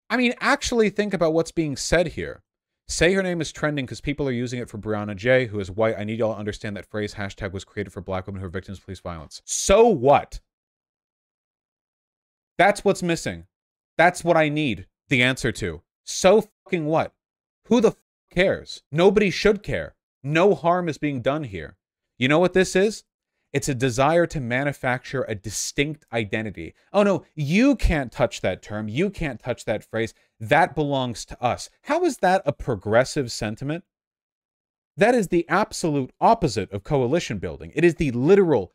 I mean, actually think about what's being said here. Say her name is trending because people are using it for Brianna Ghey, who is white. I need y'all to understand that phrase hashtag was created for black women who are victims of police violence. So what? That's what's missing. That's what I need the answer to. So fucking what? Who the fuck cares? Nobody should care. No harm is being done here. You know what this is? It's a desire to manufacture a distinct identity. Oh no, you can't touch that term. You can't touch that phrase. That belongs to us. How is that a progressive sentiment? That is the absolute opposite of coalition building. It is the literal,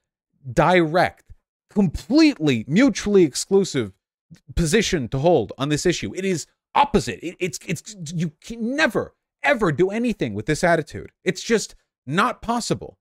direct, completely mutually exclusive position to hold on this issue. It is opposite. You can never, ever do anything with this attitude. It's just not possible.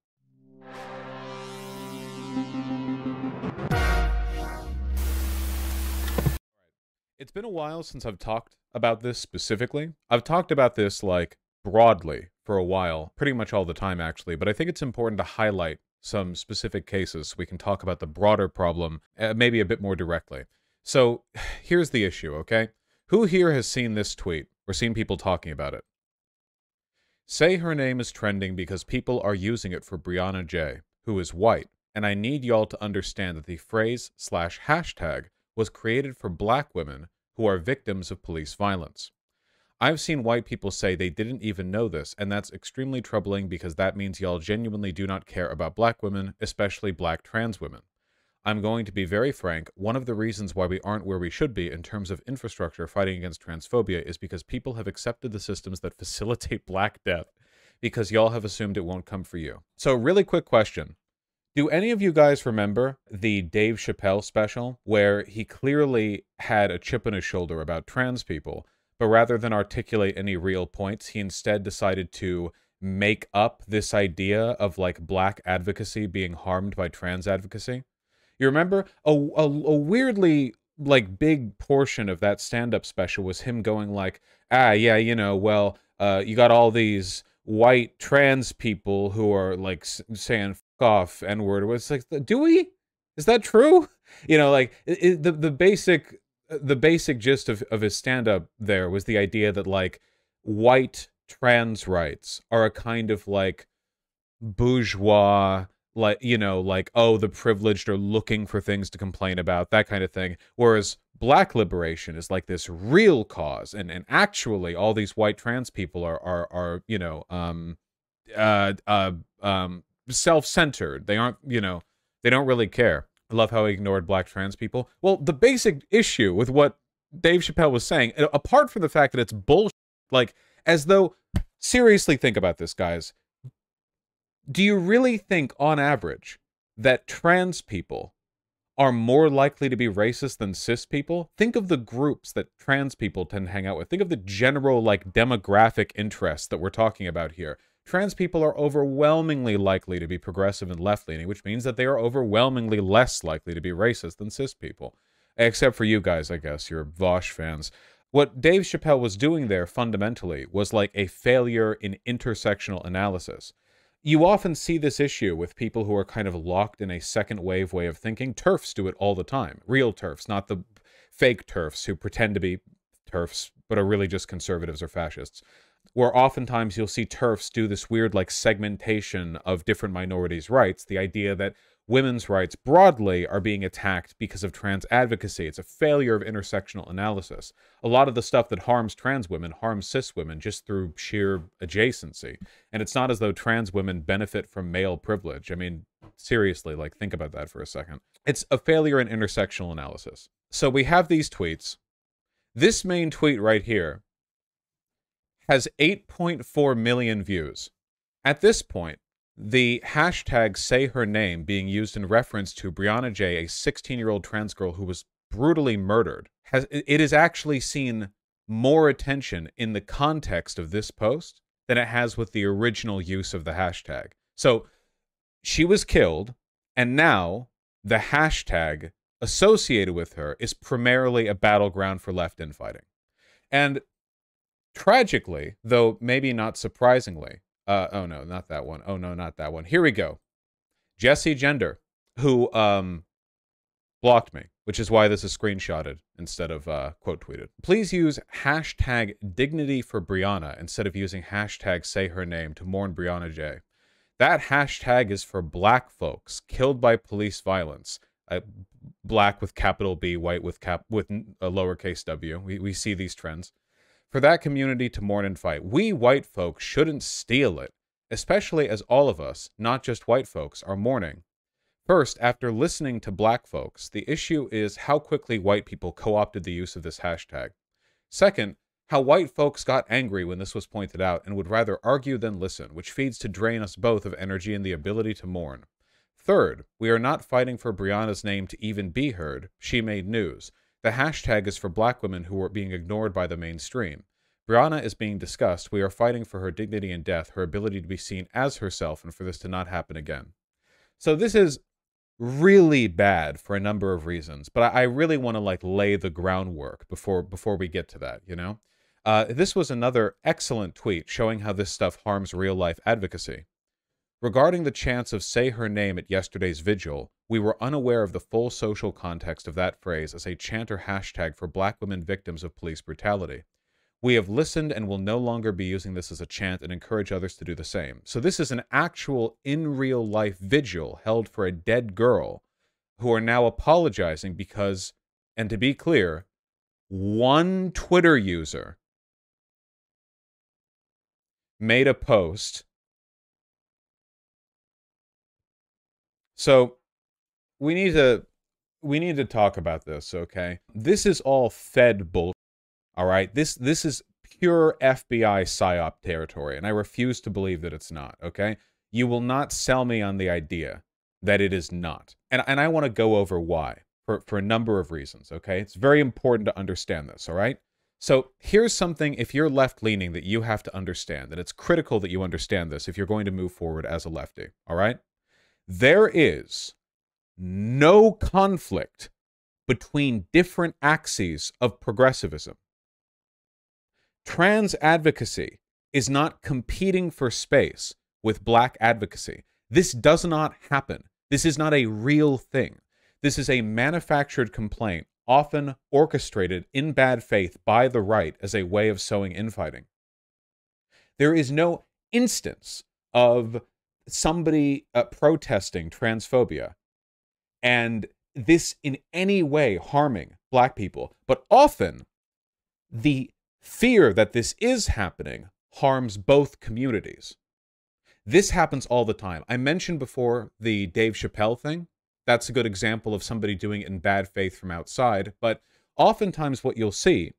It's been a while since I've talked about this specifically. I've talked about this, like, broadly for a while, pretty much all the time, actually, but I think it's important to highlight some specific cases so we can talk about the broader problem, maybe a bit more directly. So, here's the issue, okay? Who here has seen this tweet, or seen people talking about it? Say her name is trending because people are using it for Brianna Ghey, who is white, and I need y'all to understand that the phrase/hashtag was created for black women who are victims of police violence. I've seen white people say they didn't even know this, and that's extremely troubling because that means y'all genuinely do not care about black women, especially black trans women. I'm going to be very frank, one of the reasons why we aren't where we should be in terms of infrastructure fighting against transphobia is because people have accepted the systems that facilitate black death because y'all have assumed it won't come for you. So really quick question. Do any of you guys remember the Dave Chappelle special where he clearly had a chip on his shoulder about trans people, but rather than articulate any real points, he instead decided to make up this idea of, like, black advocacy being harmed by trans advocacy? You remember? A weirdly, like, big portion of that stand-up special was him going like, yeah, you know, well, you got all these white trans people who are, like, saying off N-word. It's like, do we? Is that true? You know, like, the basic gist of his stand-up there was the idea that, like, white trans rights are a kind of, like, bourgeois, like, you know, like, oh, the privileged are looking for things to complain about, that kind of thing. Whereas black liberation is like this real cause, and actually all these white trans people are you know, self-centered. They aren't, you know, they don't really care. I love how he ignored black trans people. Well, the basic issue with what Dave Chappelle was saying, apart from the fact that it's bullshit, like, as though, seriously think about this, guys. Do you really think, on average, that trans people are more likely to be racist than cis people? Think of the groups that trans people tend to hang out with. Think of the general, like, demographic interests that we're talking about here. Trans people are overwhelmingly likely to be progressive and left-leaning, which means that they are overwhelmingly less likely to be racist than cis people. Except for you guys, I guess. You're Vaush fans. What Dave Chappelle was doing there, fundamentally, was like a failure in intersectional analysis. You often see this issue with people who are kind of locked in a second-wave way of thinking. TERFs do it all the time. Real TERFs, not the fake TERFs who pretend to be TERFs, but are really just conservatives or fascists. Where oftentimes you'll see TERFs do this weird, like, segmentation of different minorities' rights. The idea that women's rights broadly are being attacked because of trans advocacy. It's a failure of intersectional analysis. A lot of the stuff that harms trans women harms cis women just through sheer adjacency. And it's not as though trans women benefit from male privilege. I mean, seriously, like, think about that for a second. It's a failure in intersectional analysis. So we have these tweets. This main tweet right here has 8.4 million views. At this point, the hashtag sayhername being used in reference to Brianna Ghey, a 16-year-old trans girl who was brutally murdered, it has actually seen more attention in the context of this post than it has with the original use of the hashtag. So she was killed, and now the hashtag associated with her is primarily a battleground for left infighting. And tragically, though maybe not surprisingly, oh no, not that one. Oh no, not that one. Here we go. Jessie Gender, who blocked me. which is why this is screenshotted instead of quote tweeted. Please use hashtag dignity for Brianna instead of using hashtag say her name to mourn Brianna Ghey. That hashtag is for black folks killed by police violence. Black with capital B, white with a lowercase w. We see these trends. For that community to mourn and fight. We white folks shouldn't steal it, especially as all of us, not just white folks, are mourning. First, after listening to black folks, the issue is how quickly white people co-opted the use of this hashtag. Second, how white folks got angry when this was pointed out and would rather argue than listen, which feeds to drain us both of energy and the ability to mourn. Third, we are not fighting for Brianna's name to even be heard. She made news. The hashtag is for black women who are being ignored by the mainstream. Brianna is being discussed. We are fighting for her dignity and death, her ability to be seen as herself, and for this to not happen again. So this is really bad for a number of reasons, but I really want to lay the groundwork before we get to that, you know? This was another excellent tweet showing how this stuff harms real-life advocacy. Regarding the chants of say her name at yesterday's vigil, we were unaware of the full social context of that phrase as a chant or hashtag for black women victims of police brutality. We have listened and will no longer be using this as a chant and encourage others to do the same. So this is an actual in real life vigil held for a dead girl who are now apologizing because, and to be clear, one Twitter user made a post. So we need to talk about this, okay? This is all Fed bullshit, all right? This is pure FBI psyop territory, and I refuse to believe that it's not, okay? You will not sell me on the idea that it is not. And I want to go over why, for a number of reasons, okay? It's very important to understand this, all right? So here's something, if you're left-leaning, that you have to understand, that it's critical that you understand this if you're going to move forward as a lefty, all right? There is no conflict between different axes of progressivism. Trans advocacy is not competing for space with black advocacy. This does not happen. This is not a real thing. This is a manufactured complaint, often orchestrated in bad faith by the right as a way of sowing infighting. There is no instance of somebody protesting transphobia and this in any way harming black people, but often the fear that this is happening harms both communities. This happens all the time. I mentioned before the Dave Chappelle thing. That's a good example of somebody doing it in bad faith from outside, but oftentimes what you'll see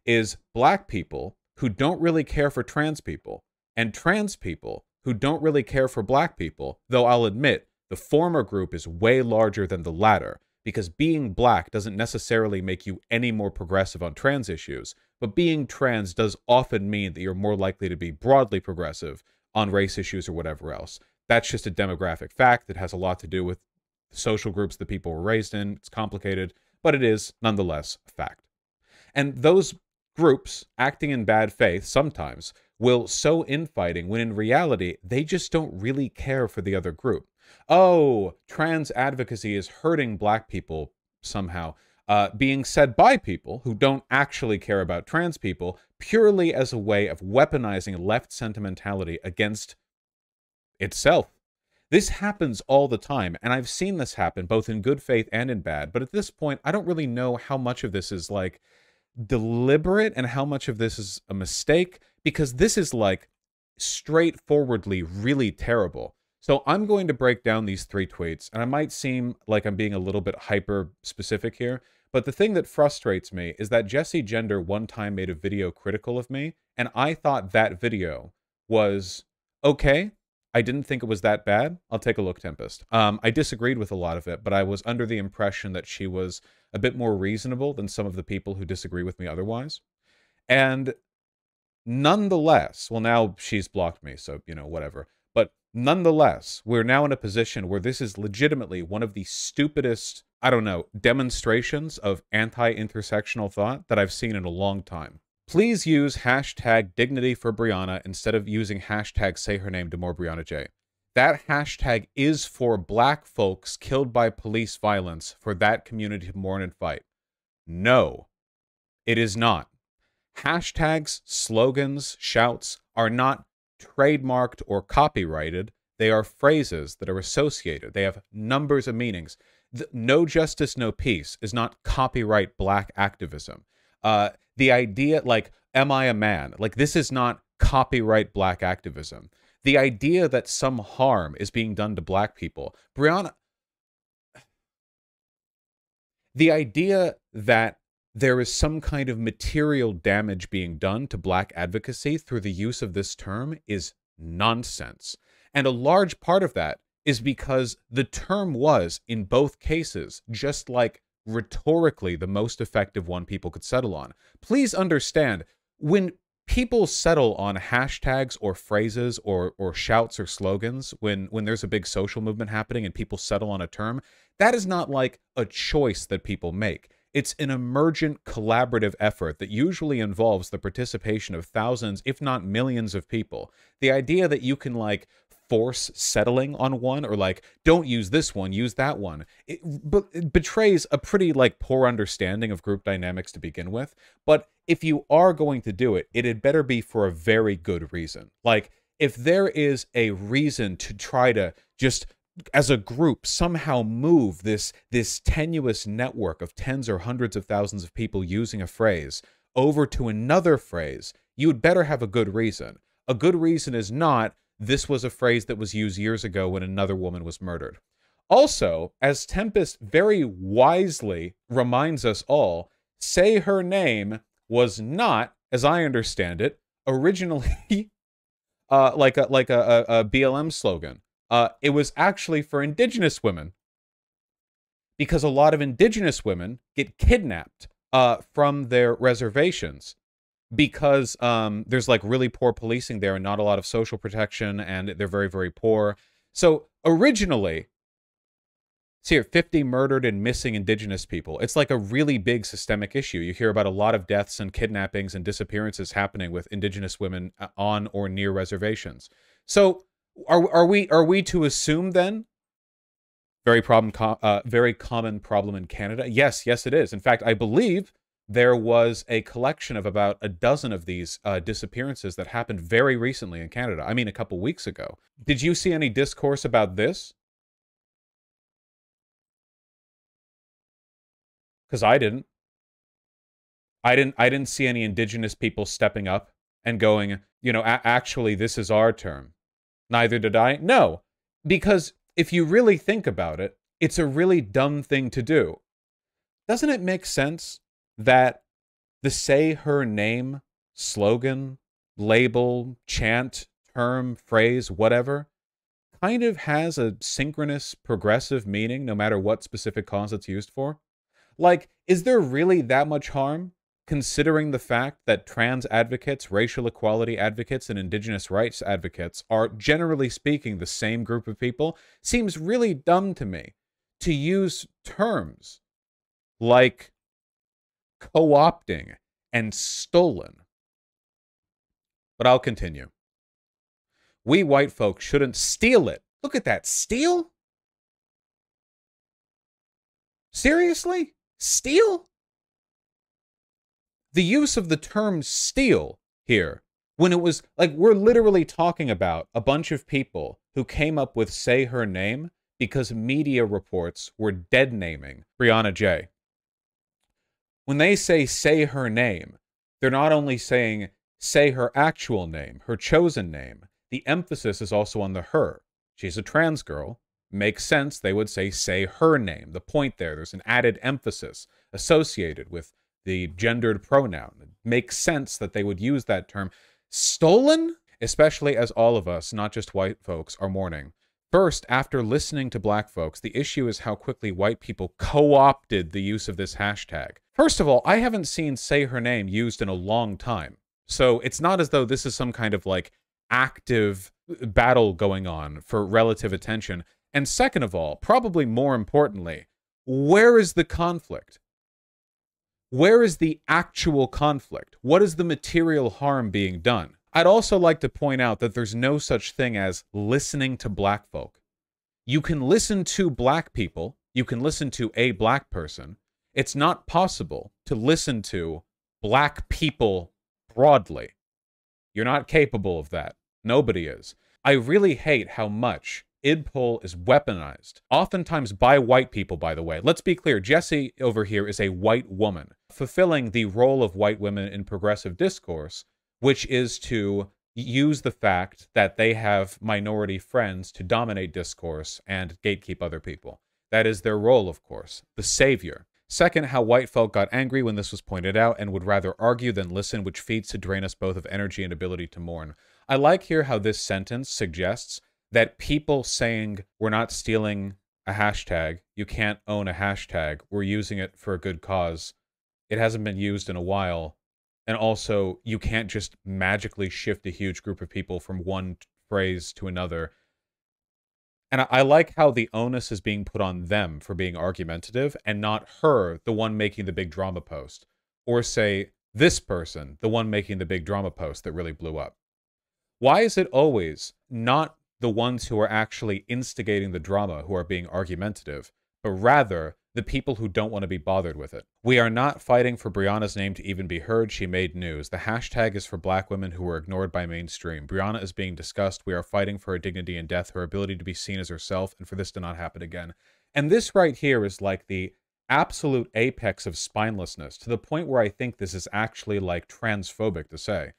is black people who don't really care for trans people and trans people who don't really care for black people, though I'll admit the former group is way larger than the latter, because being black doesn't necessarily make you any more progressive on trans issues, but being trans does often mean that you're more likely to be broadly progressive on race issues or whatever else. That's just a demographic fact that has a lot to do with the social groups that people were raised in. It's complicated, but it is nonetheless a fact. And those groups acting in bad faith sometimes will sow infighting when in reality they just don't really care for the other group. Oh, trans advocacy is hurting black people somehow, being said by people who don't actually care about trans people purely as a way of weaponizing left sentimentality against itself. This happens all the time, and I've seen this happen both in good faith and in bad, but at this point, I don't really know how much of this is deliberate and how much of this is a mistake, because this is straightforwardly really terrible. So I'm going to break down these 3 tweets, and I might seem like I'm being a little bit hyper specific here, but the thing that frustrates me is that Jessie Gender one time made a video critical of me, and I thought that video was okay. I didn't think it was that bad. I'll take a look, Tempest. I disagreed with a lot of it, but I was under the impression that she was a bit more reasonable than some of the people who disagree with me otherwise. And nonetheless, well, now she's blocked me, so, you know, whatever. But nonetheless, we're now in a position where this is legitimately one of the stupidest, I don't know, demonstrations of anti-intersectional thought that I've seen in a long time. Please use hashtag dignity for Brianna instead of using hashtag say her name to more Brianna Ghey. that hashtag is for black folks killed by police violence for that community to mourn and fight. No, it is not. Hashtags, slogans, shouts are not trademarked or copyrighted. They are phrases that are associated. They have numbers of meanings. No justice, no peace is not copyright black activism. The idea, like, am I a man? Like, this is not copyright black activism. The idea that some harm is being done to black people. Brianna, the idea that there is some kind of material damage being done to black advocacy through the use of this term is nonsense. And a large part of that is because the term was, in both cases, just like rhetorically the most effective one people could settle on. Please understand, when people settle on hashtags or phrases or shouts or slogans, when there's a big social movement happening and people settle on a term, that is not like a choice that people make. It's an emergent collaborative effort that usually involves the participation of thousands, if not millions of people. The idea that you can, like, force settling on one, or like, don't use this one, use that one, it betrays a pretty, like, poor understanding of group dynamics to begin with. But if you are going to do it, it had better be for a very good reason. Like, if there is a reason to try to just, as a group, somehow move this tenuous network of tens or hundreds of thousands of people using a phrase over to another phrase, you would better have a good reason. A good reason is not, this was a phrase that was used years ago when another woman was murdered. Also, as Tempest very wisely reminds us all, say her name was not, as I understand it, originally like a BLM slogan. It was actually for Indigenous women, because a lot of Indigenous women get kidnapped from their reservations because there's, like, really poor policing there and not a lot of social protection, and they're very, very poor. So originally, see here, 50 murdered and missing Indigenous people. It's like a really big systemic issue. You hear about a lot of deaths and kidnappings and disappearances happening with Indigenous women on or near reservations. So are we to assume then, very common problem in Canada? Yes, it is. In fact, I believe there was a collection of about a dozen of these disappearances that happened very recently in Canada. I mean, a couple weeks ago. Did you see any discourse about this? Because I didn't. I didn't see any Indigenous people stepping up and going, you know, actually, this is our term. Neither did I. No, because if you really think about it, it's a really dumb thing to do. Doesn't it make sense that the say her name slogan, label, chant, term, phrase, whatever, kind of has a synchronous, progressive meaning no matter what specific cause it's used for? Like, is there really that much harm, considering the fact that trans advocates, racial equality advocates, and Indigenous rights advocates are, generally speaking, the same group of people? Seems really dumb to me to use terms like co-opting and stolen. But I'll continue. We white folks shouldn't steal it. Look at that. Steal? Seriously? Steal? The use of the term steal here, when it was, like, we're literally talking about a bunch of people who came up with say her name because media reports were dead naming Brianna Ghey. When they say her name, they're not only saying say her actual name, her chosen name. The emphasis is also on the her. She's a trans girl. Makes sense they would say her name. The point there's an added emphasis associated with the gendered pronoun. It makes sense that they would use that term. Stolen? Especially as all of us, not just white folks, are mourning. First, after listening to black folks, the issue is how quickly white people co-opted the use of this hashtag. First of all, I haven't seen say her name used in a long time. So it's not as though this is some kind of, like, active battle going on for relative attention. And second of all, probably more importantly, where is the conflict? Where is the actual conflict? What is the material harm being done? I'd also like to point out that there's no such thing as listening to black folk. You can listen to black people. You can listen to a black person. It's not possible to listen to black people broadly. You're not capable of that. Nobody is. I really hate how much idpol is weaponized, oftentimes by white people, by the way. Let's be clear, Jessie over here is a white woman, fulfilling the role of white women in progressive discourse, which is to use the fact that they have minority friends to dominate discourse and gatekeep other people. That is their role, of course, the savior. Second, how white folk got angry when this was pointed out and would rather argue than listen, which feeds to drain us both of energy and ability to mourn. I like here how this sentence suggests that people saying we're not stealing a hashtag, you can't own a hashtag, we're using it for a good cause, it hasn't been used in a while, and also you can't just magically shift a huge group of people from one phrase to another. And I like how the onus is being put on them for being argumentative and not her, the one making the big drama post. Or say, this person, the one making the big drama post that really blew up. Why is it always not the ones who are actually instigating the drama who are being argumentative, but rather the people who don't want to be bothered with it? We are not fighting for Brianna's name to even be heard. She made news. The hashtag is for black women who were ignored by mainstream. Brianna is being discussed. We are fighting for her dignity and death, her ability to be seen as herself, and for this to not happen again. And this right here is like the absolute apex of spinelessness, to the point where I think this is actually like transphobic to say.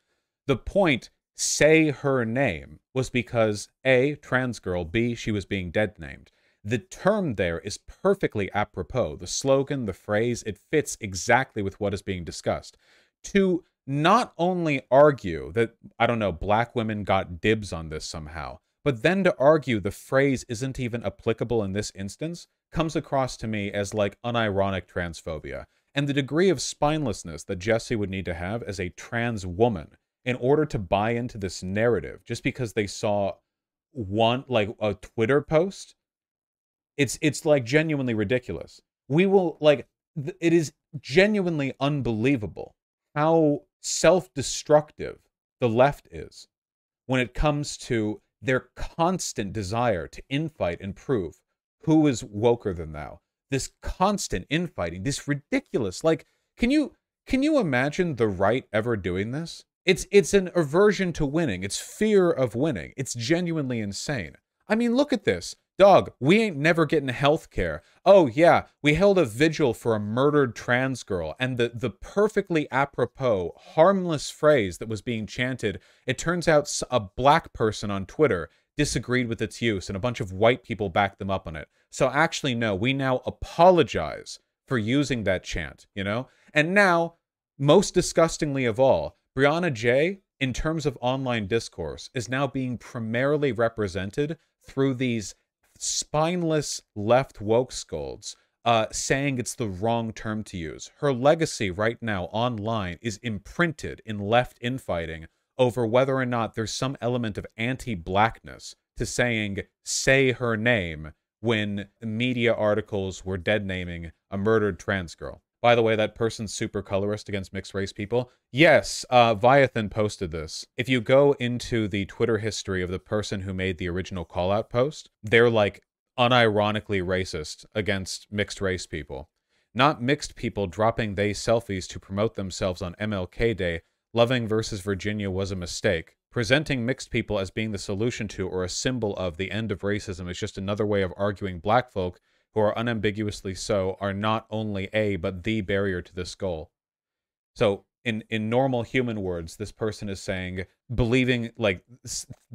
The point, say her name, was because A, trans girl, B, she was being dead named. The term there is perfectly apropos. The slogan, the phrase, it fits exactly with what is being discussed. To not only argue that, I don't know, black women got dibs on this somehow, but then to argue the phrase isn't even applicable in this instance, comes across to me as like unironic transphobia. And the degree of spinelessness that Jessie would need to have as a trans woman in order to buy into this narrative, just because they saw one, like a Twitter post, it's like genuinely ridiculous. We will, like, it is genuinely unbelievable how self-destructive the left is when it comes to their constant desire to infight and prove who is woker than thou. This constant infighting, this ridiculous, like, can you imagine the right ever doing this? It's an aversion to winning. It's fear of winning. It's genuinely insane. I mean, look at this. Dog, we ain't never getting health care. Oh, yeah, we held a vigil for a murdered trans girl, and the perfectly apropos, harmless phrase that was being chanted, it turns out a black person on Twitter disagreed with its use, and a bunch of white people backed them up on it. So actually, no, we now apologize for using that chant, you know? And now, most disgustingly of all, Brianna Ghey, in terms of online discourse, is now being primarily represented through these spineless left woke scolds saying it's the wrong term to use. Her legacy right now online is imprinted in left infighting over whether or not there's some element of anti-blackness to saying, say her name, when media articles were dead naming a murdered trans girl. By the way, that person's super colorist against mixed race people. Yes, Viathan posted this. If you go into the Twitter history of the person who made the original call-out post, they're like unironically racist against mixed race people. Not mixed people dropping they selfies to promote themselves on MLK Day. Loving versus Virginia was a mistake. Presenting mixed people as being the solution to or a symbol of the end of racism is just another way of arguing black folk who are unambiguously so, are not only a, but the barrier to this goal. So, in normal human words, this person is saying, believing, like,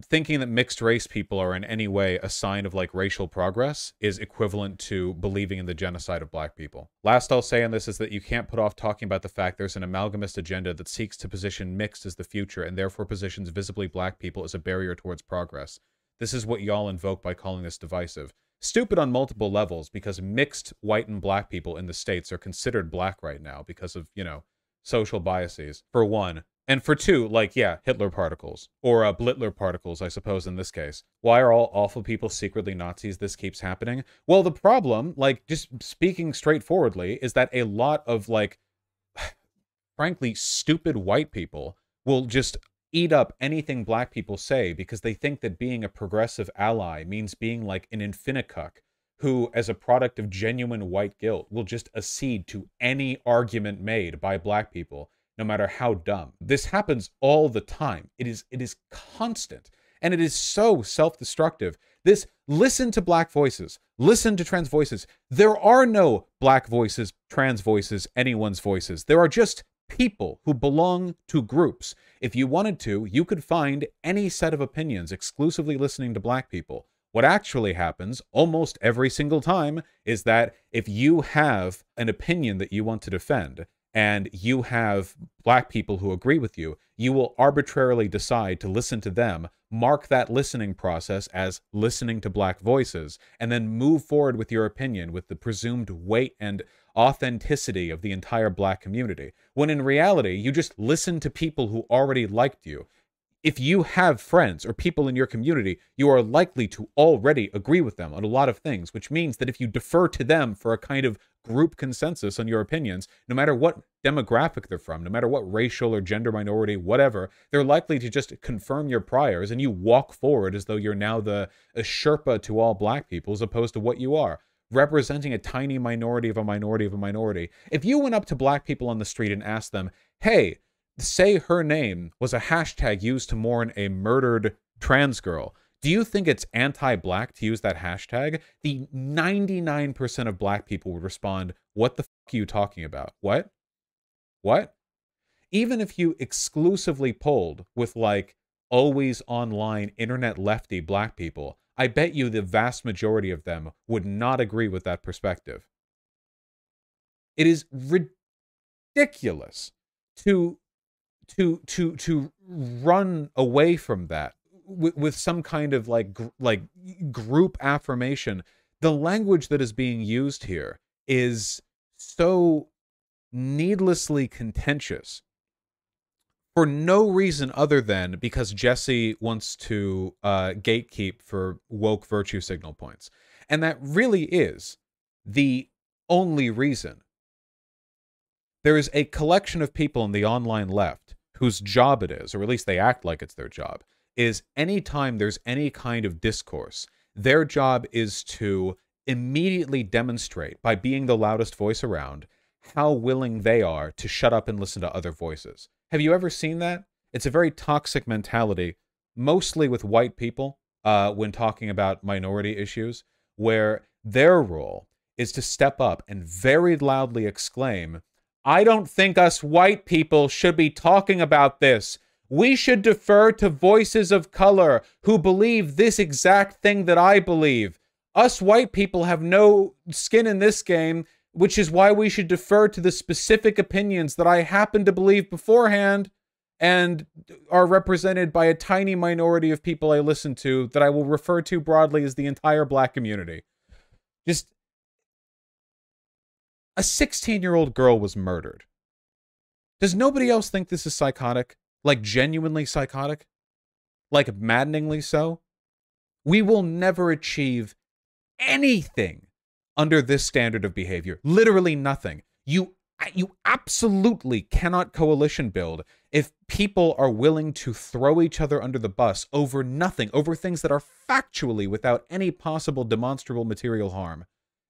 thinking that mixed race people are in any way a sign of, like, racial progress is equivalent to believing in the genocide of black people. Last I'll say on this is that you can't put off talking about the fact there's an amalgamist agenda that seeks to position mixed as the future and therefore positions visibly black people as a barrier towards progress. This is what y'all invoke by calling this divisive. Stupid on multiple levels, because mixed white and black people in the States are considered black right now because of, you know, social biases, for one. And for two, like, yeah, Hitler particles. Or Blitler particles, I suppose, in this case. Why are all awful people secretly Nazis? This keeps happening. Well, the problem, like, just speaking straightforwardly, is that a lot of, like, frankly, stupid white people will just eat up anything black people say because they think that being a progressive ally means being like an infinicuck who, as a product of genuine white guilt, will just accede to any argument made by black people, no matter how dumb. This happens all the time. It is constant. And it is so self-destructive. This, listen to black voices, listen to trans voices. There are no black voices, trans voices, anyone's voices. There are just people who belong to groups. If you wanted to, you could find any set of opinions exclusively listening to black people. What actually happens almost every single time is that if you have an opinion that you want to defend, and you have black people who agree with you, you will arbitrarily decide to listen to them, mark that listening process as listening to black voices, and then move forward with your opinion with the presumed weight and authenticity of the entire black community. When in reality, you just listen to people who already liked you. If you have friends or people in your community, you are likely to already agree with them on a lot of things, which means that if you defer to them for a kind of group consensus on your opinions, no matter what demographic they're from, no matter what racial or gender minority, whatever, they're likely to just confirm your priors, and you walk forward as though you're now a Sherpa to all black people as opposed to what you are, representing a tiny minority of a minority of a minority. If you went up to black people on the street and asked them, hey, say her name was a hashtag used to mourn a murdered trans girl, do you think it's anti-black to use that hashtag? The 99% of black people would respond, what the fuck are you talking about? What? What? Even if you exclusively polled with like always online internet lefty black people, I bet you the vast majority of them would not agree with that perspective. It is ridiculous to run away from that with some kind of like group affirmation. The language that is being used here is so needlessly contentious for no reason other than because Jessie wants to gatekeep for woke virtue signal points. And that really is the only reason. There is a collection of people in the online left whose job it is, or at least they act like it's their job, is anytime there's any kind of discourse, their job is to immediately demonstrate, by being the loudest voice around, how willing they are to shut up and listen to other voices. Have you ever seen that? It's a very toxic mentality, mostly with white people, when talking about minority issues, where their role is to step up and very loudly exclaim, I don't think us white people should be talking about this. We should defer to voices of color who believe this exact thing that I believe. Us white people have no skin in this game, which is why we should defer to the specific opinions that I happen to believe beforehand and are represented by a tiny minority of people I listen to that I will refer to broadly as the entire black community. Just a 16-year-old girl was murdered. Does nobody else think this is psychotic? Like genuinely psychotic? Like maddeningly so? We will never achieve anything under this standard of behavior. Literally nothing. You absolutely cannot coalition build if people are willing to throw each other under the bus over nothing, over things that are factually without any possible demonstrable material harm.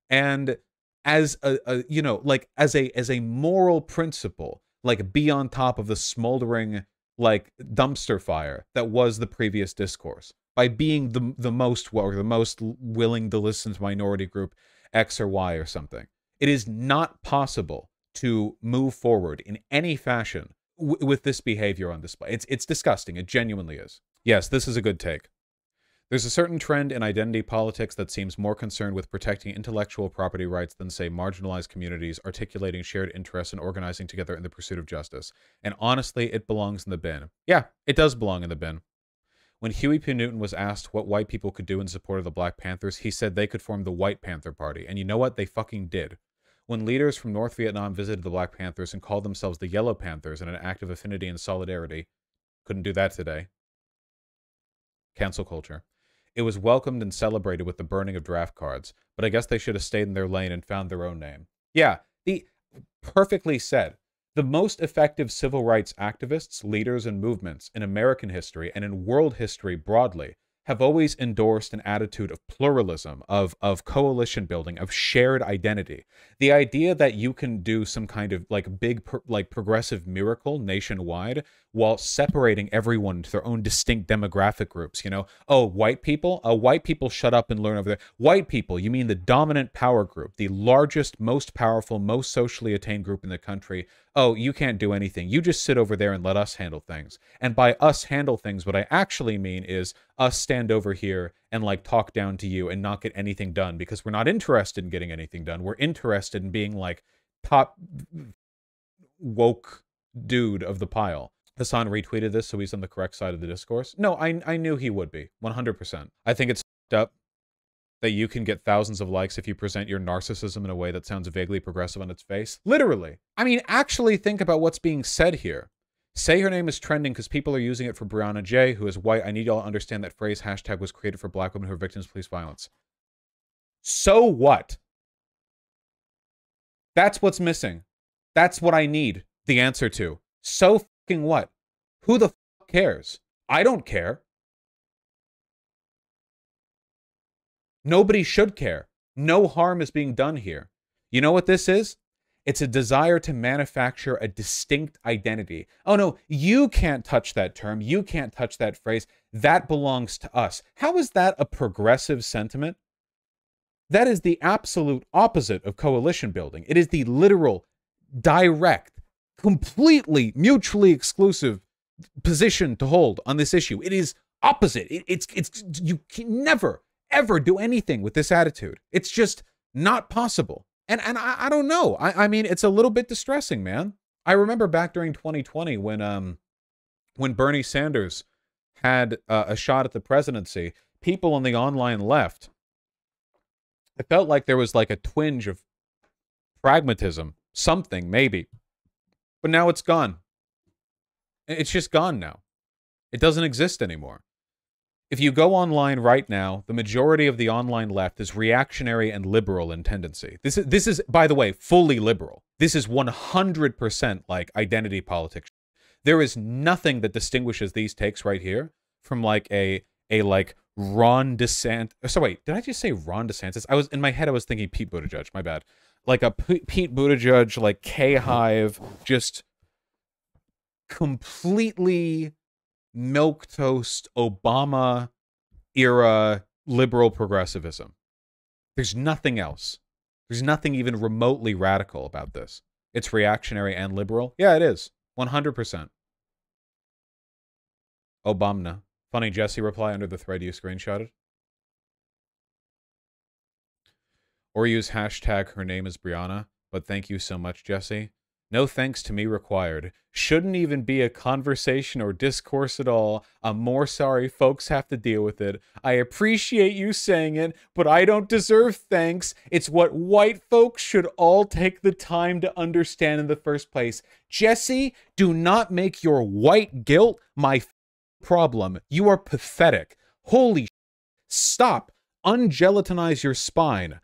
And as as a moral principle, like be on top of the smoldering like dumpster fire that was the previous discourse by being the most willing to listen to minority group X or Y or something. It is not possible to move forward in any fashion with this behavior on display. It's disgusting. It genuinely is. Yes, this is a good take. There's a certain trend in identity politics that seems more concerned with protecting intellectual property rights than, say, marginalized communities articulating shared interests and organizing together in the pursuit of justice. And honestly, it belongs in the bin. Yeah, it does belong in the bin. When Huey P. Newton was asked what white people could do in support of the Black Panthers, he said they could form the White Panther Party. And you know what? They fucking did. When leaders from North Vietnam visited the Black Panthers and called themselves the Yellow Panthers in an act of affinity and solidarity, couldn't do that today. Cancel culture. It was welcomed and celebrated with the burning of draft cards, but I guess they should have stayed in their lane and found their own name. Yeah, perfectly said. The most effective civil rights activists, leaders, and movements in American history and in world history broadly have always endorsed an attitude of pluralism, of coalition building, of shared identity. The idea that you can do some kind of like big, like progressive miracle nationwide while separating everyone into their own distinct demographic groups. You know, oh, white people? Oh, white people shut up and learn over there. White people, you mean the dominant power group, the largest, most powerful, most socially attained group in the country. Oh, you can't do anything. You just sit over there and let us handle things. And by us handle things, what I actually mean is us stand over here and like talk down to you and not get anything done because we're not interested in getting anything done. We're interested in being like top woke dude of the pile. Hassan retweeted this, so he's on the correct side of the discourse. No, I knew he would be, 100%. I think it's up that you can get thousands of likes if you present your narcissism in a way that sounds vaguely progressive on its face. Literally. I mean, actually think about what's being said here. Say her name is trending because people are using it for Brianna Ghey, who is white. I need y'all to understand that phrase hashtag was created for black women who are victims of police violence. So what? That's what's missing. That's what I need the answer to. So fucking what? Who the fuck cares? I don't care. Nobody should care. No harm is being done here. You know what this is? It's a desire to manufacture a distinct identity. Oh no, you can't touch that term. You can't touch that phrase. That belongs to us. How is that a progressive sentiment? That is the absolute opposite of coalition building. It is the literal, direct, completely mutually exclusive position to hold on this issue. It is opposite. It's you can never, ever do anything with this attitude. It's just not possible. And I don't know. I mean, it's a little bit distressing, man. I remember back during 2020 when Bernie Sanders had a shot at the presidency, people on the online left, it felt like there was like a twinge of pragmatism, something maybe. But now it's gone. It's just gone now. It doesn't exist anymore. If you go online right now, the majority of the online left is reactionary and liberal in tendency. This is, by the way, fully liberal. This is 100% like identity politics. There is nothing that distinguishes these takes right here from like a like Ron DeSantis. So wait, did I just say Ron DeSantis? In my head, I was thinking Pete Buttigieg. My bad. Like a Pete Buttigieg, like K-Hive, just completely milquetoast Obama era liberal progressivism. There's nothing else. There's nothing even remotely radical about this. It's reactionary and liberal. Yeah, it is. 100%. Obama. Funny Jessie reply under the thread you screenshotted. Or use hashtag her name is Brianna, but thank you so much, Jessie. No thanks to me required. Shouldn't even be a conversation or discourse at all. I'm more sorry folks have to deal with it. I appreciate you saying it, but I don't deserve thanks. It's what white folks should all take the time to understand in the first place. Jessie, do not make your white guilt my problem. You are pathetic. Holy stop. Ungelatinize your spine.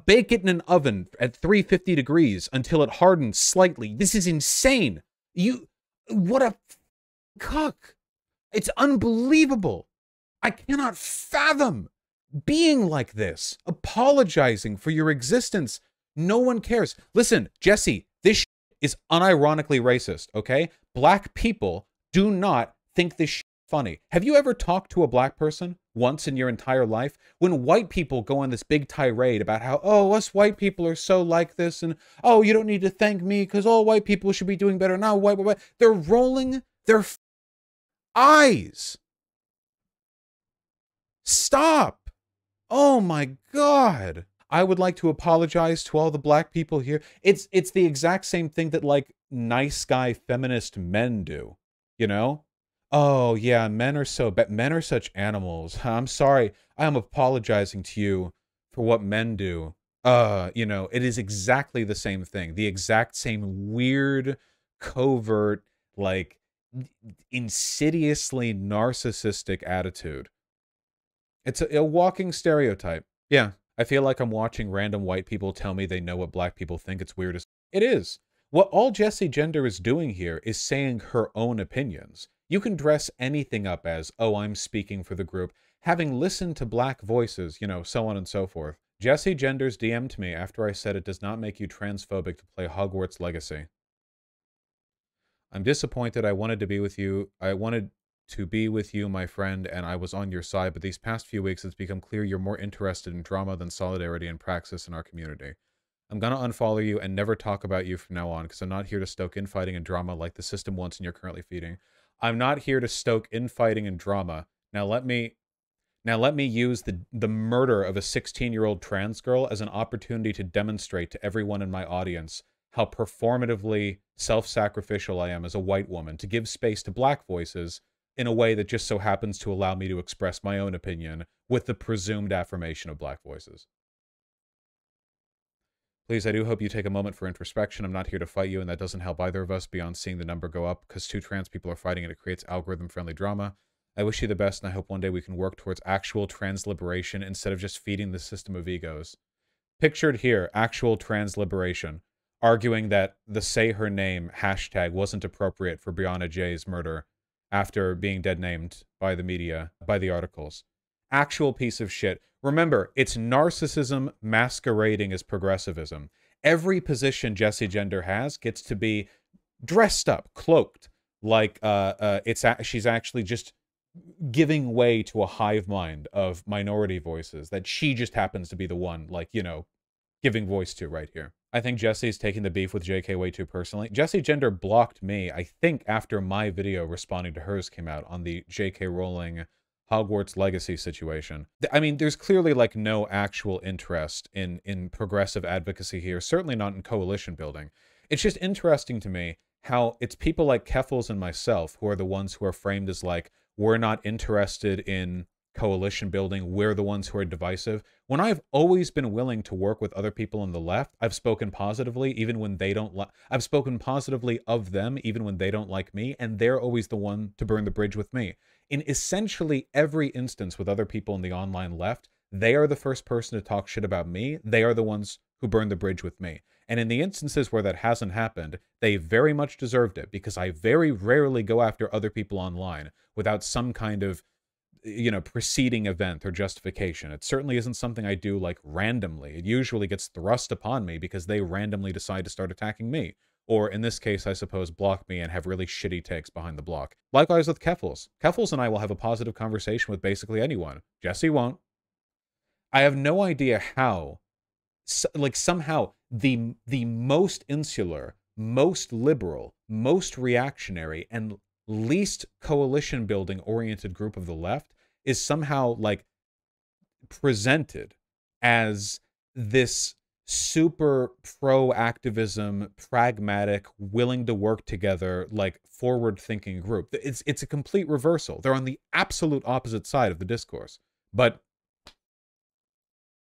Bake it in an oven at 350 degrees until it hardens slightly. This is insane. What a cuck. It's unbelievable. I cannot fathom being like this, apologizing for your existence. No one cares. Listen, Jessie, this is unironically racist, okay? Black people do not think this funny. Have you ever talked to a black person once in your entire life? When white people go on this big tirade about how, oh, us white people are so like this, and oh, you don't need to thank me because all white people should be doing better now. White. They're rolling their eyes. Stop. Oh my God. I would like to apologize to all the black people here. It's the exact same thing that like nice guy feminist men do, you know? Oh, yeah, men are such animals. I'm sorry. I am apologizing to you for what men do. You know, it is exactly the same thing. The exact same weird, covert, like, insidiously narcissistic attitude. It's a walking stereotype. Yeah, I feel like I'm watching random white people tell me they know what black people think. It's weird as... It is. What all Jessie Gender is doing here is saying her own opinions. You can dress anything up as, oh, I'm speaking for the group, having listened to black voices, you know, so on and so forth. Jessie Gender's DM'd me after I said it does not make you transphobic to play Hogwarts Legacy. I'm disappointed. I wanted to be with you. I wanted to be with you, my friend, and I was on your side, but these past few weeks it's become clear you're more interested in drama than solidarity and praxis in our community. I'm gonna unfollow you and never talk about you from now on, because I'm not here to stoke infighting and drama like the system wants and you're currently feeding. I'm not here to stoke infighting and drama. Now let me use the murder of a 16-year-old trans girl as an opportunity to demonstrate to everyone in my audience how performatively self-sacrificial I am as a white woman, to give space to black voices in a way that just so happens to allow me to express my own opinion with the presumed affirmation of black voices. Please, I do hope you take a moment for introspection. I'm not here to fight you, and that doesn't help either of us beyond seeing the number go up, because 2 trans people are fighting and it creates algorithm-friendly drama. I wish you the best, and I hope one day we can work towards actual trans liberation instead of just feeding the system of egos. Pictured here, actual trans liberation, arguing that the say her name hashtag wasn't appropriate for Brianna Ghey's murder after being dead named by the media, by the articles. Actual piece of shit. Remember, it's narcissism masquerading as progressivism. Every position Jessie Gender has gets to be dressed up, cloaked, like she's actually just giving way to a hive mind of minority voices that she just happens to be the one, like, you know, giving voice to right here. I think Jessie's taking the beef with JK way too personally. Jessie Gender blocked me, I think, after my video responding to hers came out on the JK Rowling Hogwarts Legacy situation. I mean, there's clearly, like, no actual interest in progressive advocacy here, certainly not in coalition building. It's just interesting to me how it's people like Keffals and myself who are the ones who are framed as, like, we're not interested in coalition building, we're the ones who are divisive. When I've always been willing to work with other people on the left, I've spoken positively even when they don't I've spoken positively of them even when they don't like me, and they're always the one to burn the bridge with me. In essentially every instance with other people in the online left, they are the first person to talk shit about me. They are the ones who burn the bridge with me. And in the instances where that hasn't happened, they very much deserved it, because I very rarely go after other people online without some kind of, you know, preceding event or justification. It certainly isn't something I do, like, randomly. It usually gets thrust upon me because they randomly decide to start attacking me. Or, in this case, I suppose, block me and have really shitty takes behind the block. Likewise with Keffals. Keffals and I will have a positive conversation with basically anyone. Jessie won't. I have no idea how, like, somehow the most insular, most liberal, most reactionary, and least coalition building oriented group of the left is somehow, like, presented as this super pro-activism, pragmatic, willing to work together, like, forward-thinking group. It's a complete reversal. They're on the absolute opposite side of the discourse. But,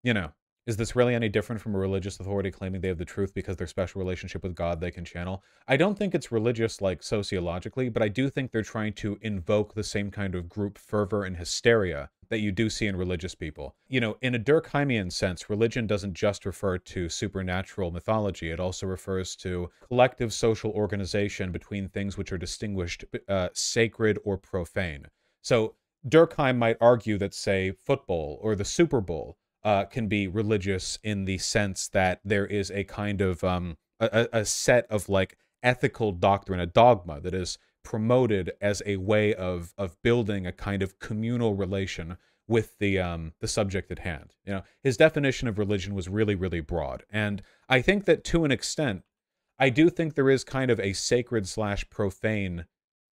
you know, is this really any different from a religious authority claiming they have the truth because their special relationship with God they can channel? I don't think it's religious, like, sociologically, but I do think they're trying to invoke the same kind of group fervor and hysteria that you do see in religious people. You know, in a Durkheimian sense, religion doesn't just refer to supernatural mythology. It also refers to collective social organization between things which are distinguished sacred or profane. So Durkheim might argue that, say, football or the Super Bowl can be religious in the sense that there is a kind of a set of, like, ethical doctrine, a dogma that is promoted as a way of building a kind of communal relation with the subject at hand. You know, his definition of religion was really, really broad, and I think that to an extent, I do think there is kind of a sacred / profane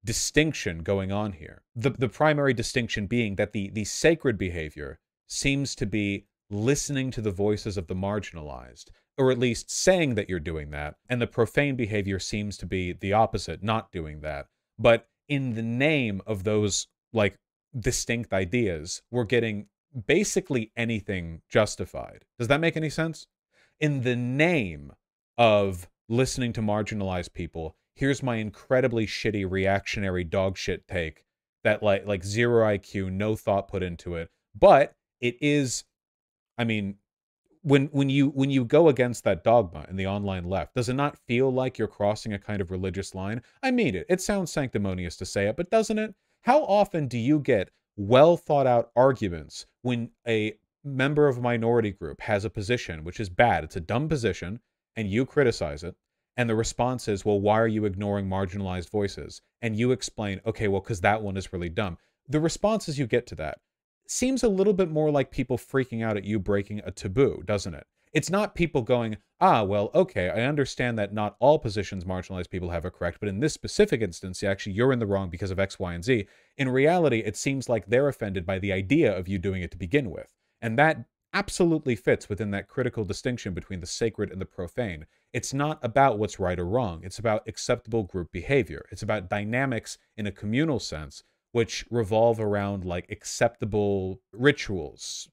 distinction going on here. The primary distinction being that the sacred behavior seems to be listening to the voices of the marginalized, or at least saying that you're doing that, and the profane behavior seems to be the opposite, not doing that. But in the name of those, like, distinct ideas, we're getting basically anything justified. Does that make any sense? In the name of listening to marginalized people, here's my incredibly shitty reactionary dogshit take that, like 0 IQ, no thought put into it. But it is, I mean, when you go against that dogma in the online left, does it not feel like you're crossing a kind of religious line? I mean it. It sounds sanctimonious to say it, but doesn't it? How often do you get well thought out arguments when a member of a minority group has a position which is bad, it's a dumb position, and you criticize it, and the response is, well, why are you ignoring marginalized voices? And you explain, okay, well, because that one is really dumb. The responses you get to that seems a little bit more like people freaking out at you breaking a taboo, doesn't it? It's not people going, ah, well, okay, I understand that not all positions marginalized people have are correct, but in this specific instance, actually, you're in the wrong because of X, Y, and Z. In reality, it seems like they're offended by the idea of you doing it to begin with. And that absolutely fits within that critical distinction between the sacred and the profane. It's not about what's right or wrong. It's about acceptable group behavior. It's about dynamics in a communal sense, which revolve around like acceptable rituals,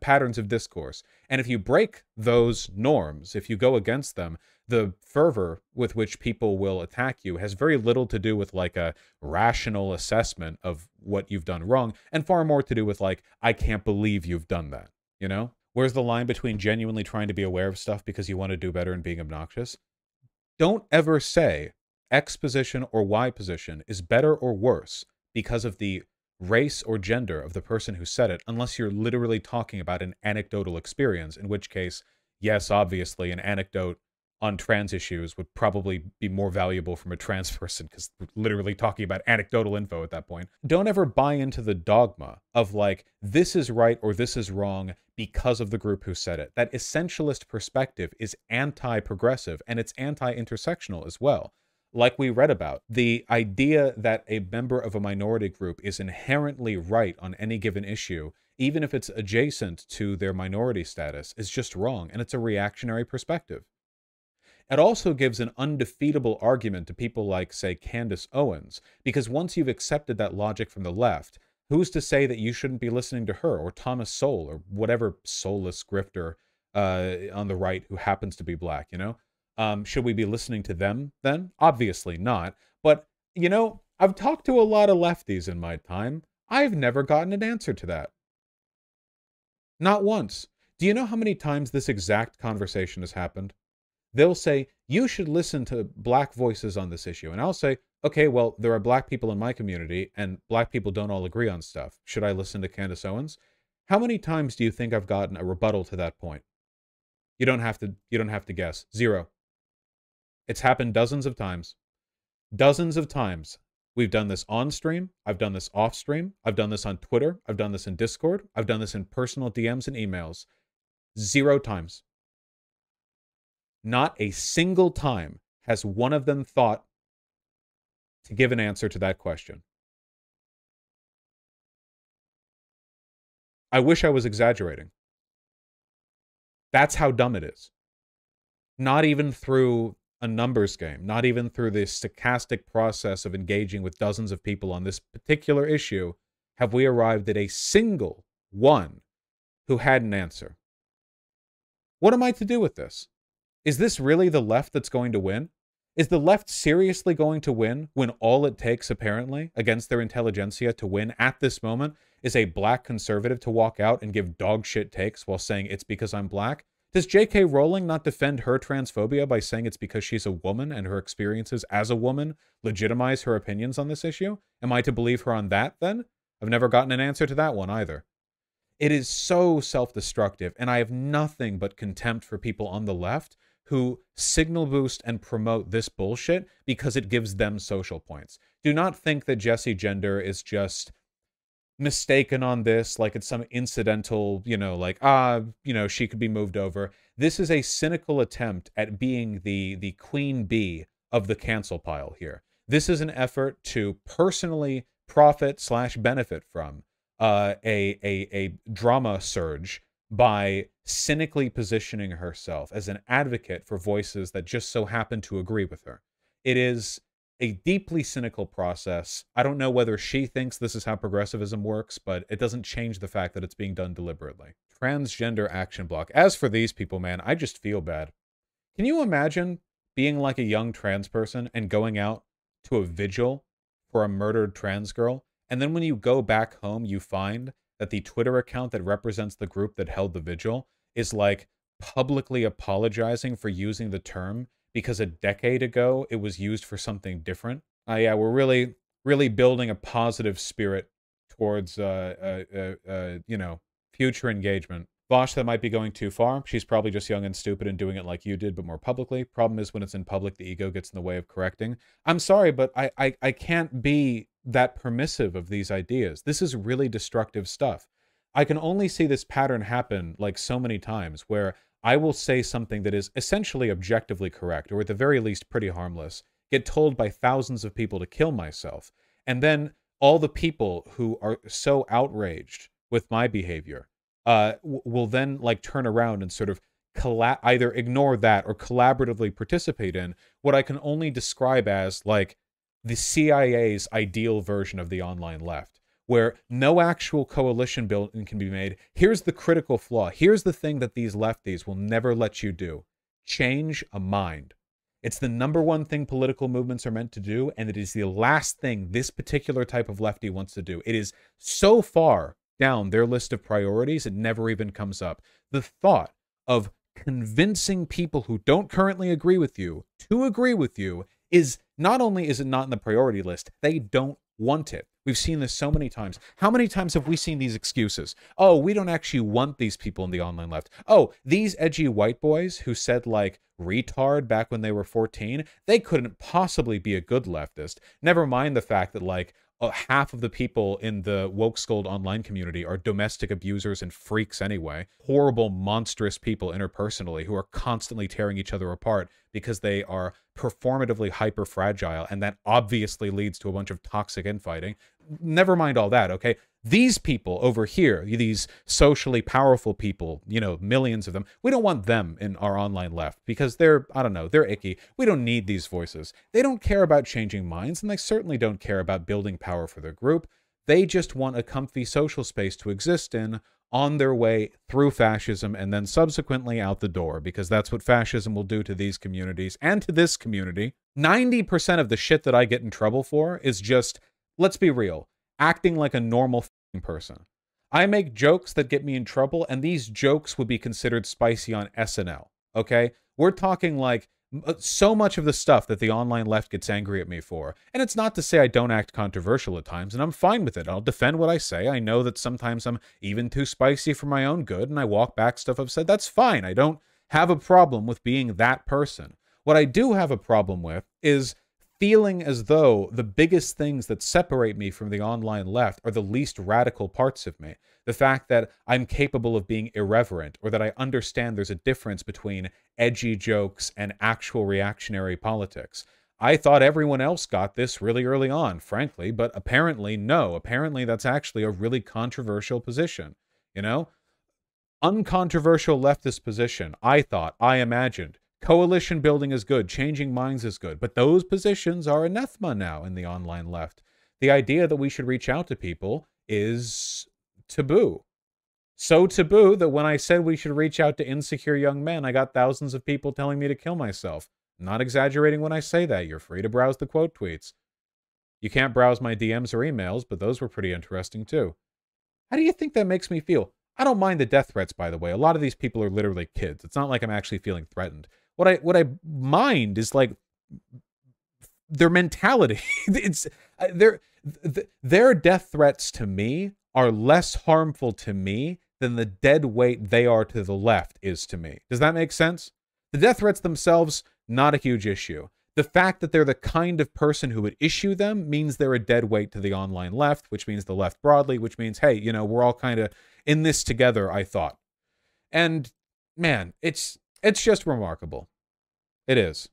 patterns of discourse. And if you break those norms, if you go against them, the fervor with which people will attack you has very little to do with like a rational assessment of what you've done wrong, and far more to do with like, I can't believe you've done that, you know? Where's the line between genuinely trying to be aware of stuff because you want to do better and being obnoxious? Don't ever say X position or Y position is better or worse because of the race or gender of the person who said it, unless you're literally talking about an anecdotal experience, in which case, yes, obviously, an anecdote on trans issues would probably be more valuable from a trans person because we're literally talking about anecdotal info at that point. Don't ever buy into the dogma of like, this is right or this is wrong because of the group who said it. That essentialist perspective is anti-progressive and it's anti-intersectional as well. Like we read about, the idea that a member of a minority group is inherently right on any given issue, even if it's adjacent to their minority status, is just wrong, and it's a reactionary perspective. It also gives an undefeatable argument to people like, say, Candace Owens, because once you've accepted that logic from the left, who's to say that you shouldn't be listening to her, or Thomas Sowell, or whatever soulless grifter on the right who happens to be black, you know? Should we be listening to them then? Obviously not. But, you know, I've talked to a lot of lefties in my time. I've never gotten an answer to that. Not once. Do you know how many times this exact conversation has happened? They'll say, you should listen to black voices on this issue. And I'll say, okay, well, there are black people in my community, and black people don't all agree on stuff. Should I listen to Candace Owens? How many times do you think I've gotten a rebuttal to that point? You don't have to guess. Zero. It's happened dozens of times. Dozens of times. We've done this on stream. I've done this off stream. I've done this on Twitter. I've done this in Discord. I've done this in personal DMs and emails. 0 times. Not a single time has one of them thought to give an answer to that question. I wish I was exaggerating. That's how dumb it is. Not even through a numbers game, not even through the stochastic process of engaging with dozens of people on this particular issue, have we arrived at a single one who had an answer. What am I to do with this? Is this really the left that's going to win? Is the left seriously going to win when all it takes, apparently, against their intelligentsia to win at this moment is a black conservative to walk out and give dog shit takes while saying it's because I'm black? Does J.K. Rowling not defend her transphobia by saying it's because she's a woman and her experiences as a woman legitimize her opinions on this issue? Am I to believe her on that, then? I've never gotten an answer to that one, either. It is so self-destructive, and I have nothing but contempt for people on the left who signal boost and promote this bullshit because it gives them social points. Do not think that Jessie Gender is just mistaken on this, like it's some incidental, like, she could be moved over. This is a cynical attempt at being the queen bee of the cancel pile here. This is an effort to personally profit/benefit from a drama surge by cynically positioning herself as an advocate for voices that just so happen to agree with her. It is a deeply cynical process. I don't know whether she thinks this is how progressivism works, but it doesn't change the fact that it's being done deliberately. Transgender action block. As for these people, man, I just feel bad. Can you imagine being like a young trans person and going out to a vigil for a murdered trans girl, and then when you go back home, you find that the Twitter account that represents the group that held the vigil is like publicly apologizing for using the term because a decade ago it was used for something different. Yeah, we're really building a positive spirit towards, you know, future engagement. Vaush, that might be going too far. She's probably just young and stupid and doing it like you did, but more publicly. Problem is, when it's in public, the ego gets in the way of correcting. I'm sorry, but I can't be that permissive of these ideas. This is really destructive stuff. I can only see this pattern happen like so many times where I will say something that is essentially objectively correct, or at the very least pretty harmless, get told by thousands of people to kill myself, and then all the people who are so outraged with my behavior will then like turn around and sort of either ignore that or collaboratively participate in what I can only describe as like the CIA's ideal version of the online left, where no actual coalition building can be made. Here's the critical flaw. Here's the thing that these lefties will never let you do. Change a mind. It's the #1 thing political movements are meant to do, and it is the last thing this particular type of lefty wants to do. It is so far down their list of priorities, it never even comes up. The thought of convincing people who don't currently agree with you to agree with you is not only is it not in the priority list, they don't want it. We've seen this so many times. How many times have we seen these excuses? Oh, we don't actually want these people in the online left. Oh, these edgy white boys who said like retard back when they were 14, they couldn't possibly be a good leftist. Never mind the fact that like half of the people in the woke scold online community are domestic abusers and freaks anyway. Horrible, monstrous people interpersonally who are constantly tearing each other apart because they are performatively hyper fragile, and that obviously leads to a bunch of toxic infighting. Never mind all that, okay? These people over here, these socially powerful people, you know, millions of them, we don't want them in our online left because they're, I don't know, they're icky. We don't need these voices. They don't care about changing minds, and they certainly don't care about building power for their group. They just want a comfy social space to exist in on their way through fascism and then subsequently out the door, because that's what fascism will do to these communities and to this community. 90% of the shit that I get in trouble for is just, let's be real, acting like a normal person. I make jokes that get me in trouble, and these jokes would be considered spicy on SNL, okay? We're talking like so much of the stuff that the online left gets angry at me for. And it's not to say I don't act controversial at times, and I'm fine with it. I'll defend what I say. I know that sometimes I'm even too spicy for my own good, and I walk back stuff I've said. That's fine. I don't have a problem with being that person. What I do have a problem with is feeling as though the biggest things that separate me from the online left are the least radical parts of me. The fact that I'm capable of being irreverent, or that I understand there's a difference between edgy jokes and actual reactionary politics. I thought everyone else got this really early on, frankly, but apparently no. Apparently that's actually a really controversial position, you know? Uncontroversial leftist position, I thought, I imagined. Coalition building is good, changing minds is good, but those positions are anathema now in the online left. The idea that we should reach out to people is taboo. So taboo that when I said we should reach out to insecure young men, I got thousands of people telling me to kill myself. I'm not exaggerating when I say that. You're free to browse the quote tweets. You can't browse my DMs or emails, but those were pretty interesting too. How do you think that makes me feel? I don't mind the death threats, by the way. A lot of these people are literally kids. It's not like I'm actually feeling threatened. What I mind is like their mentality. It's their death threats to me are less harmful to me than the dead weight they are to the left is to me. Does that make sense? The death threats themselves, not a huge issue. The fact that they're the kind of person who would issue them means they're a dead weight to the online left, which means the left broadly, which means, hey, you know, we're all kind of in this together, I thought. And man, it's just remarkable. It is.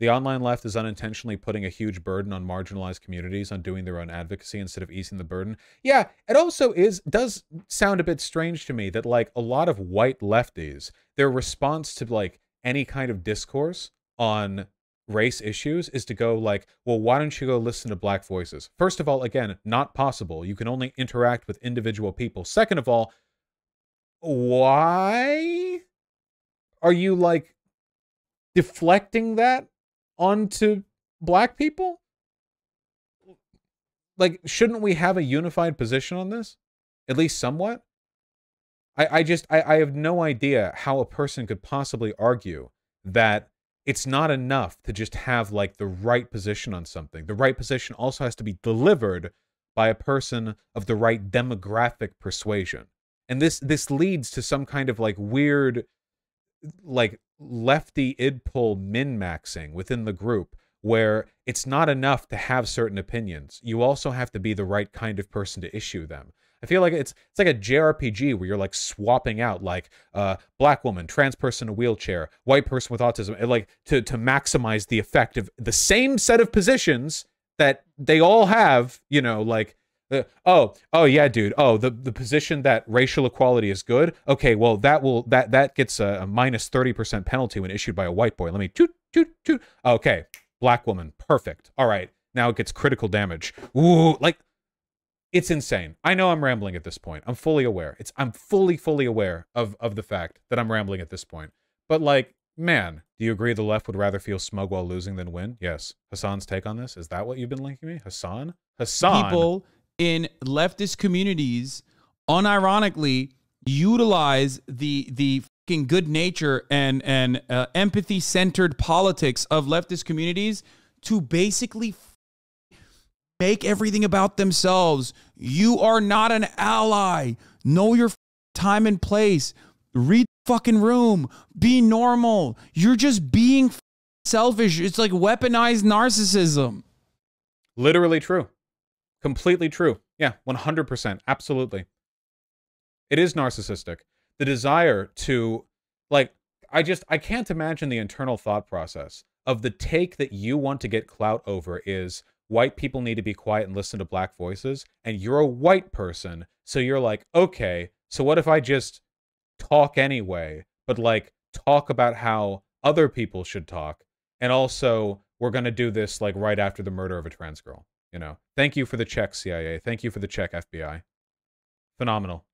The online left is unintentionally putting a huge burden on marginalized communities on doing their own advocacy instead of easing the burden. Yeah, it also does sound a bit strange to me that like a lot of white lefties, their response to like any kind of discourse on race issues is to go like, well, why don't you go listen to black voices? First of all, again, not possible. You can only interact with individual people. Second of all, why are you like deflecting that onto black people? Like, shouldn't we have a unified position on this? At least somewhat? I have no idea how a person could possibly argue that it's not enough to just have like the right position on something. The right position also has to be delivered by a person of the right demographic persuasion. And this leads to some kind of like weird, like lefty id-pull min-maxing within the group, where it's not enough to have certain opinions. You also have to be the right kind of person to issue them. I feel like it's like a JRPG where you're like swapping out like black woman, trans person in a wheelchair, white person with autism, and like to maximize the effect of the same set of positions that they all have, you know, like oh yeah, dude. Oh, the position that racial equality is good. Okay, well that gets a minus 30% penalty when issued by a white boy. Let me toot toot toot. Okay, black woman, perfect. All right, now it gets critical damage. Ooh, like it's insane. I know I'm rambling at this point. I'm fully aware. I'm fully aware of the fact that I'm rambling at this point. But like, man, do you agree the left would rather feel smug while losing than win? Yes. Hassan's take on this? Is that what you've been linking me? Hassan? People in leftist communities unironically utilize the fucking good nature and empathy-centered politics of leftist communities to basically make everything about themselves. You are not an ally. Know your time and place. Read the fucking room. Be normal. You're just being selfish. It's like weaponized narcissism. Literally true. Completely true. Yeah, 100%. Absolutely. It is narcissistic. The desire to, like, I can't imagine the internal thought process of the take that you want to get clout over is white people need to be quiet and listen to black voices, and you're a white person, so you're like, okay, so what if I just talk anyway, but like talk about how other people should talk, and also we're gonna do this like right after the murder of a trans girl, you know? Thank you for the check, CIA. Thank you for the check, FBI. Phenomenal.